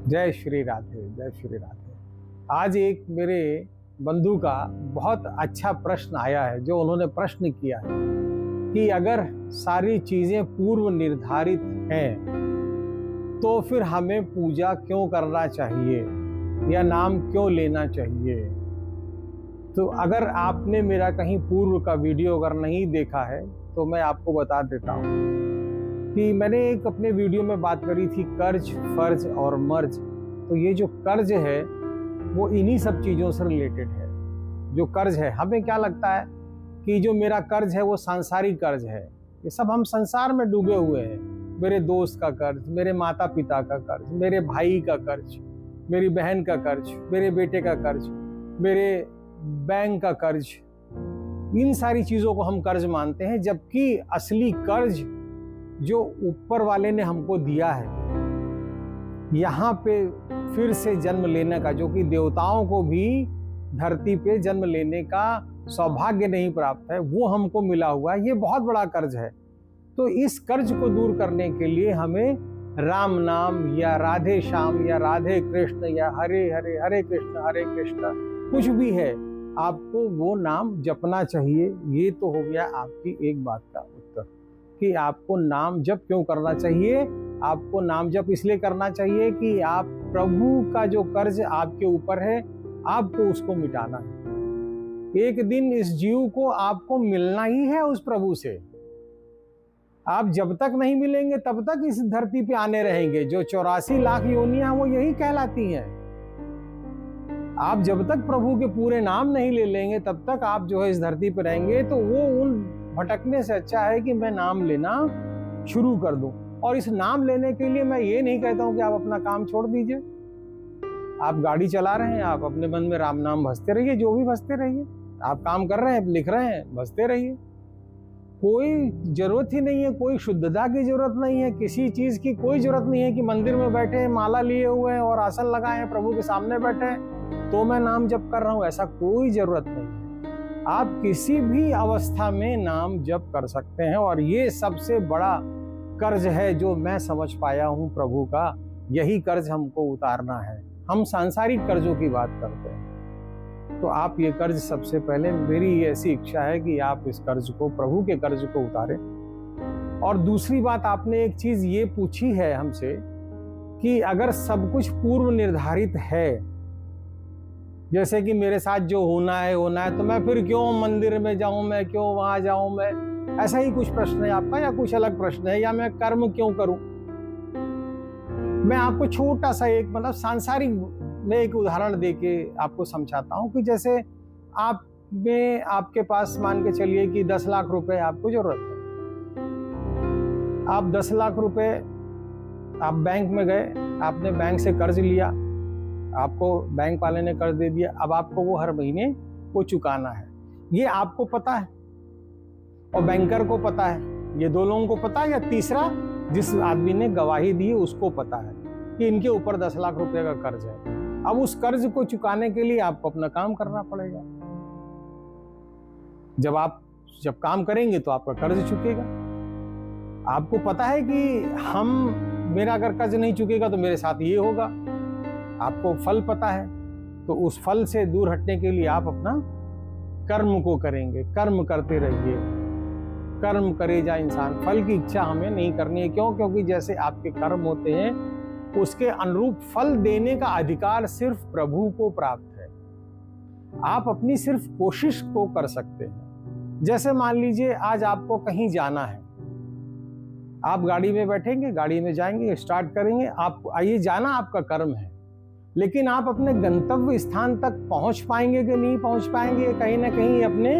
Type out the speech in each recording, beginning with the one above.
जय श्री राधे, जय श्री राधे। आज एक मेरे बंधु का बहुत अच्छा प्रश्न आया है, जो उन्होंने प्रश्न किया है कि अगर सारी चीजें पूर्व निर्धारित हैं तो फिर हमें पूजा क्यों करना चाहिए या नाम क्यों लेना चाहिए। तो अगर आपने मेरा कहीं पूर्व का वीडियो अगर नहीं देखा है तो मैं आपको बता देता हूँ कि मैंने एक अपने वीडियो में बात करी थी कर्ज, फर्ज और मर्ज। तो ये जो कर्ज है वो इन्हीं सब चीज़ों से रिलेटेड है। जो कर्ज है, हमें क्या लगता है कि जो मेरा कर्ज है वो सांसारिक कर्ज है, ये सब हम संसार में डूबे हुए हैं। मेरे दोस्त का कर्ज, मेरे माता पिता का कर्ज, मेरे भाई का कर्ज, मेरी बहन का कर्ज, मेरे बेटे का कर्ज, मेरे बैंक का कर्ज, इन सारी चीज़ों को हम कर्ज मानते हैं। जबकि असली कर्ज जो ऊपर वाले ने हमको दिया है, यहाँ पे फिर से जन्म लेने का, जो कि देवताओं को भी धरती पे जन्म लेने का सौभाग्य नहीं प्राप्त है, वो हमको मिला हुआ है। ये बहुत बड़ा कर्ज है। तो इस कर्ज को दूर करने के लिए हमें राम नाम या राधे श्याम या राधे कृष्ण या हरे हरे हरे कृष्ण कुछ भी है, आपको वो नाम जपना चाहिए। ये तो हो गया आपकी एक बात का उत्तर कि आपको नाम जप क्यों करना चाहिए। आपको नाम जप इसलिए करना चाहिए कि आप प्रभु का जो कर्ज आपके ऊपर है, आपको उसको मिटाना है। एक दिन इस जीव को आपको मिलना ही है उस प्रभु से। आप जब तक नहीं मिलेंगे तब तक इस धरती पे आने रहेंगे। जो 84 लाख योनियां वो यही कहलाती हैं। आप जब तक प्रभु के पूरे नाम नहीं ले लेंगे तब तक आप जो है इस धरती पे रहेंगे। तो वो उन भटकने से अच्छा है कि मैं नाम लेना शुरू कर दूं। और इस नाम लेने के लिए मैं ये नहीं कहता हूं कि आप अपना काम छोड़ दीजिए। आप गाड़ी चला रहे हैं, आप अपने मन में राम नाम भजते रहिए, जो भी भजते रहिए। आप काम कर रहे हैं, लिख रहे हैं, भजते रहिए। कोई जरूरत ही नहीं है, कोई शुद्धता की जरूरत नहीं है, किसी चीज की कोई जरूरत नहीं है कि मंदिर में बैठे हैं, माला लिए हुए हैं और आसन लगाए हैं, प्रभु के सामने बैठे हैं तो मैं नाम जप कर रहा हूं। ऐसा कोई जरूरत नहीं है। आप किसी भी अवस्था में नाम जप कर सकते हैं। और ये सबसे बड़ा कर्ज है जो मैं समझ पाया हूं प्रभु का। यही कर्ज हमको उतारना है। हम सांसारिक कर्जों की बात करते हैं, तो आप ये कर्ज, सबसे पहले मेरी ऐसी इच्छा है कि आप इस कर्ज को, प्रभु के कर्ज को उतारें। और दूसरी बात, आपने एक चीज ये पूछी है हमसे कि अगर सब कुछ पूर्व निर्धारित है, जैसे कि मेरे साथ जो होना है तो मैं फिर क्यों मंदिर में जाऊं, मैं क्यों वहां जाऊं, मैं, ऐसा ही कुछ प्रश्न है आपका या कुछ अलग प्रश्न है, या मैं कर्म क्यों करूं। मैं आपको छोटा सा एक सांसारिक में एक उदाहरण देके आपको समझाता हूं कि जैसे आपके पास मान के चलिए कि 10 लाख रुपए आपको जरूरत है। आप 10 लाख रुपए आप बैंक में गए, आपने बैंक से कर्ज लिया, आपको बैंक वाले ने कर्ज दे दिया। अब आपको वो हर महीने वो चुकाना है। ये आपको पता है और बैंकर को पता है। ये दो लोगों को पता है, या तीसरा जिस आदमी ने गवाही दी उसको पता है कि इनके ऊपर 10 लाख रुपए का कर्ज है। अब उस कर्ज को चुकाने के लिए आपको अपना काम करना पड़ेगा। जब काम करेंगे तो आपका कर्ज चुकेगा। आपको पता है कि मेरा अगर कर्ज नहीं चुकेगा तो मेरे साथ ये होगा। आपको फल पता है, तो उस फल से दूर हटने के लिए आप अपना कर्म को करेंगे। कर्म करते रहिए, कर्म करे जा इंसान। फल की इच्छा हमें नहीं करनी है। क्यों? क्योंकि जैसे आपके कर्म होते हैं उसके अनुरूप फल देने का अधिकार सिर्फ प्रभु को प्राप्त है। आप अपनी सिर्फ कोशिश को कर सकते हैं। जैसे मान लीजिए आज आपको कहीं जाना है, आप गाड़ी में बैठेंगे, गाड़ी में जाएंगे, स्टार्ट करेंगे, आप ये जाना आपका कर्म है। लेकिन आप अपने गंतव्य स्थान तक पहुंच पाएंगे कि नहीं पहुंच पाएंगे, कहीं ना कहीं अपने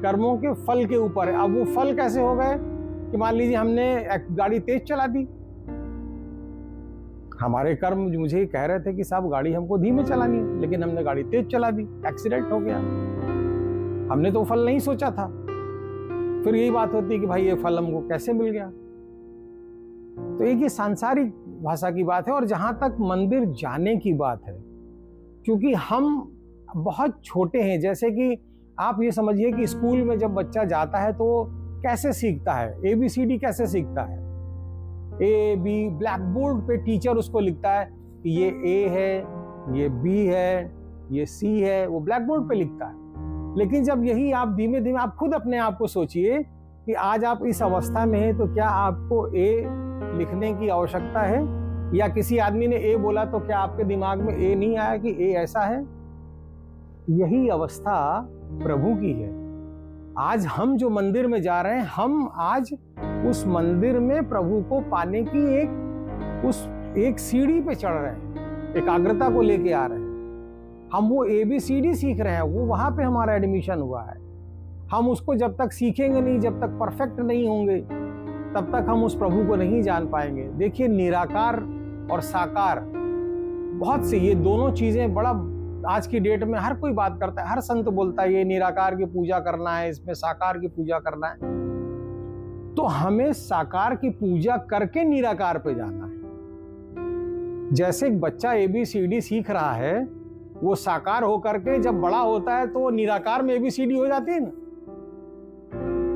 कर्मों के फल के ऊपर है। अब वो फल कैसे हो गए कि मान लीजिए हमने गाड़ी तेज चला दी, हमारे कर्म मुझे कह रहे थे कि साहब गाड़ी हमको धीमे चलानी है, लेकिन हमने गाड़ी तेज चला दी, एक्सीडेंट हो गया। हमने तो फल नहीं सोचा था। फिर यही बात होती है कि भाई ये फल हमको कैसे मिल गया। तो एक ये सांसारिक भाषा की बात है। और जहां तक मंदिर जाने की बात है, क्योंकि हम बहुत छोटे हैं, जैसे कि आप ये समझिए कि स्कूल में जब बच्चा जाता है तो वो कैसे सीखता है, ABCD कैसे सीखता है। A B ब्लैक बोर्ड पे टीचर उसको लिखता है कि ये ए है, ये बी है, ये सी है, वो ब्लैक बोर्ड पे लिखता है। लेकिन जब यही आप धीमे धीमे आप खुद अपने आप को सोचिए कि आज आप इस अवस्था में हैं, तो क्या आपको ए लिखने की आवश्यकता है? या किसी आदमी ने ए बोला तो क्या आपके दिमाग में ए नहीं आया कि ए ऐसा है? यही अवस्था प्रभु की है। आज हम जो मंदिर में जा रहे हैं, हम आज उस मंदिर में प्रभु को पाने की एक सीढ़ी पे चढ़ रहे हैं, एकाग्रता को लेके आ रहे हैं। हम वो ABCD सीख रहे हैं, वो वहां पे हमारा एडमिशन हुआ है। हम उसको जब तक सीखेंगे नहीं, जब तक परफेक्ट नहीं होंगे, तब तक हम उस प्रभु को नहीं जान पाएंगे। देखिए, निराकार और साकार, बहुत से ये दोनों चीजें बड़ा आज की डेट में हर कोई बात करता है, हर संत बोलता है ये निराकार की पूजा करना है, इसमें साकार की पूजा करना है। तो हमें साकार की पूजा करके निराकार पे जाना है। जैसे एक बच्चा ABCD सीख रहा है, वो साकार होकर के जब बड़ा होता है तो वो निराकार में ABCD हो जाती है ना,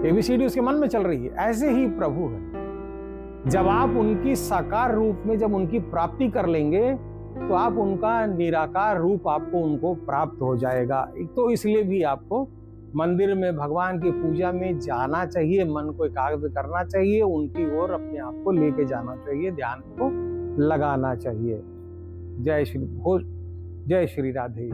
ABCD उसके मन में चल रही है। ऐसे ही प्रभु है। जब आप उनकी साकार रूप में जब उनकी प्राप्ति कर लेंगे, तो आप उनका निराकार रूप आपको उनको प्राप्त हो जाएगा। तो इसलिए भी आपको मंदिर में भगवान की पूजा में जाना चाहिए, मन को एकाग्र करना चाहिए, उनकी ओर अपने आप को लेके जाना चाहिए, ध्यान को लगाना चाहिए। जय श्री राधे।